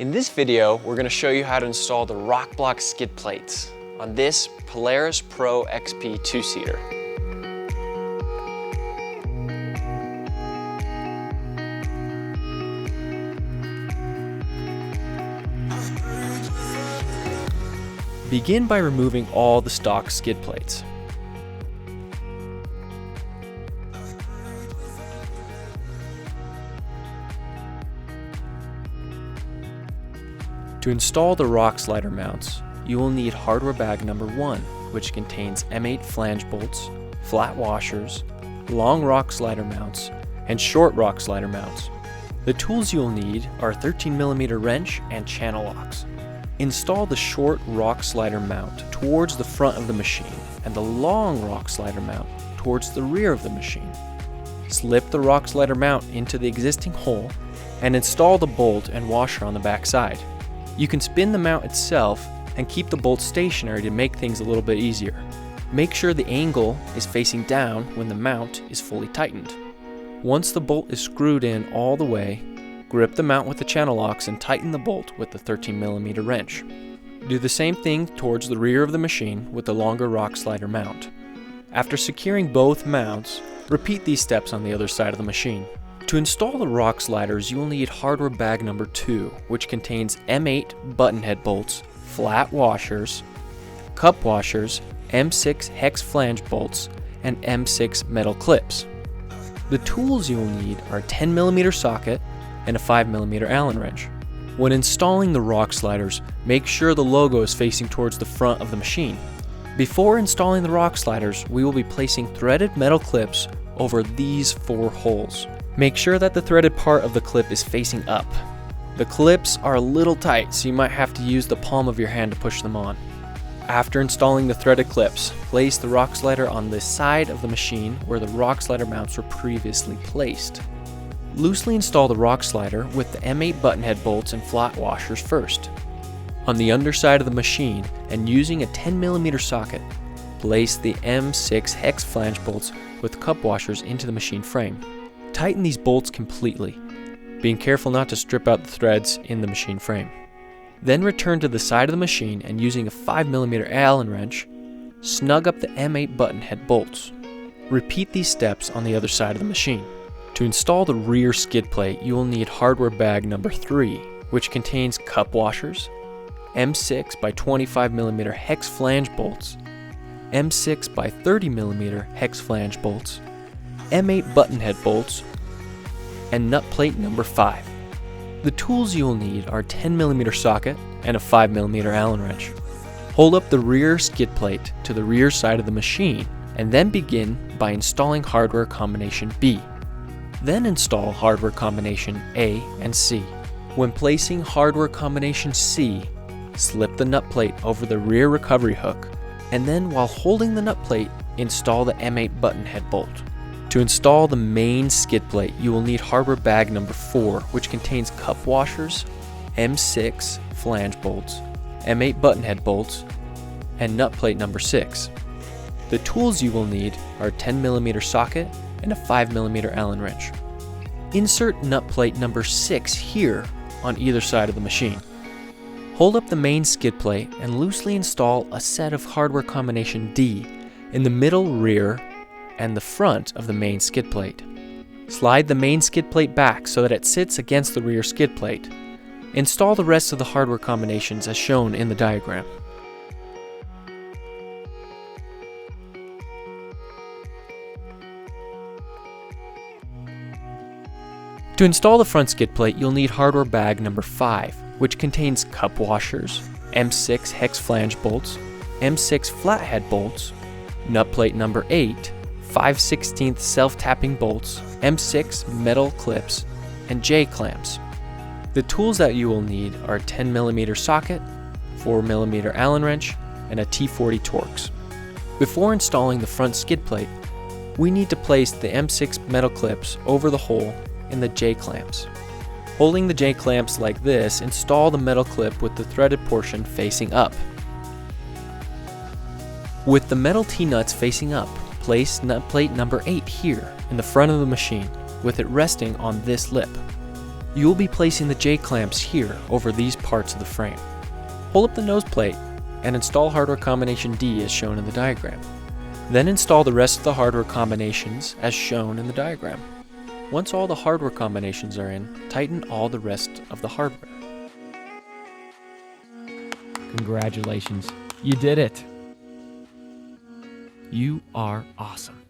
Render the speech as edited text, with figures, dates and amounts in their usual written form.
In this video, we're going to show you how to install the Rokblokz Skid Plates on this Polaris PRO XP two-seater. Begin by removing all the stock skid plates. To install the rock slider mounts, you will need hardware bag number 1, which contains M8 flange bolts, flat washers, long rock slider mounts, and short rock slider mounts. The tools you will need are a 13mm wrench and channel locks. Install the short rock slider mount towards the front of the machine and the long rock slider mount towards the rear of the machine. Slip the rock slider mount into the existing hole and install the bolt and washer on the back side. You can spin the mount itself and keep the bolt stationary to make things a little bit easier. Make sure the angle is facing down when the mount is fully tightened. Once the bolt is screwed in all the way, grip the mount with the channel locks and tighten the bolt with the 13mm wrench. Do the same thing towards the rear of the machine with the longer rock slider mount. After securing both mounts, repeat these steps on the other side of the machine. To install the rock sliders, you will need hardware bag number 2, which contains M8 button head bolts, flat washers, cup washers, M6 hex flange bolts, and M6 metal clips. The tools you will need are a 10mm socket and a 5mm Allen wrench. When installing the rock sliders, make sure the logo is facing towards the front of the machine. Before installing the rock sliders, we will be placing threaded metal clips over these 4 holes. Make sure that the threaded part of the clip is facing up. The clips are a little tight, so you might have to use the palm of your hand to push them on. After installing the threaded clips, place the rock slider on the side of the machine where the rock slider mounts were previously placed. Loosely install the rock slider with the M8 button head bolts and flat washers first. On the underside of the machine, and using a 10mm socket, place the M6 hex flange bolts with cup washers into the machine frame. Tighten these bolts completely, being careful not to strip out the threads in the machine frame. Then return to the side of the machine and using a 5mm Allen wrench, snug up the M8 button head bolts. Repeat these steps on the other side of the machine. To install the rear skid plate, you will need hardware bag number 3, which contains cup washers, M6 by 25mm hex flange bolts, M6 by 30mm hex flange bolts, M8 button head bolts, and nut plate number 5. The tools you will need are a 10mm socket and a 5mm Allen wrench. Hold up the rear skid plate to the rear side of the machine and then begin by installing hardware combination B. Then install hardware combination A and C. When placing hardware combination C, slip the nut plate over the rear recovery hook, and then while holding the nut plate, install the M8 button head bolt. To install the main skid plate, you will need hardware bag number 4, which contains cup washers, M6 flange bolts, M8 button head bolts, and nut plate number 6. The tools you will need are a 10mm socket and a 5mm Allen wrench. Insert nut plate number 6 here on either side of the machine. Hold up the main skid plate and loosely install a set of hardware combination D in the middle, rear, and the front of the main skid plate. Slide the main skid plate back so that it sits against the rear skid plate. Install the rest of the hardware combinations as shown in the diagram. To install the front skid plate, you'll need hardware bag number 5, which contains cup washers, M6 hex flange bolts, M6 flathead bolts, nut plate number 8, 5/16 self-tapping bolts, M6 metal clips, and J-clamps. The tools that you will need are a 10mm socket, 4mm Allen wrench, and a T40 Torx. Before installing the front skid plate, we need to place the M6 metal clips over the hole in the J-clamps. Holding the J-clamps like this, install the metal clip with the threaded portion facing up. With the metal T-nuts facing up, place nut plate number 8 here in the front of the machine with it resting on this lip. You will be placing the J-clamps here over these parts of the frame. Pull up the nose plate and install hardware combination D as shown in the diagram. Then install the rest of the hardware combinations as shown in the diagram. Once all the hardware combinations are in, tighten all the rest of the hardware. Congratulations, you did it. You are awesome.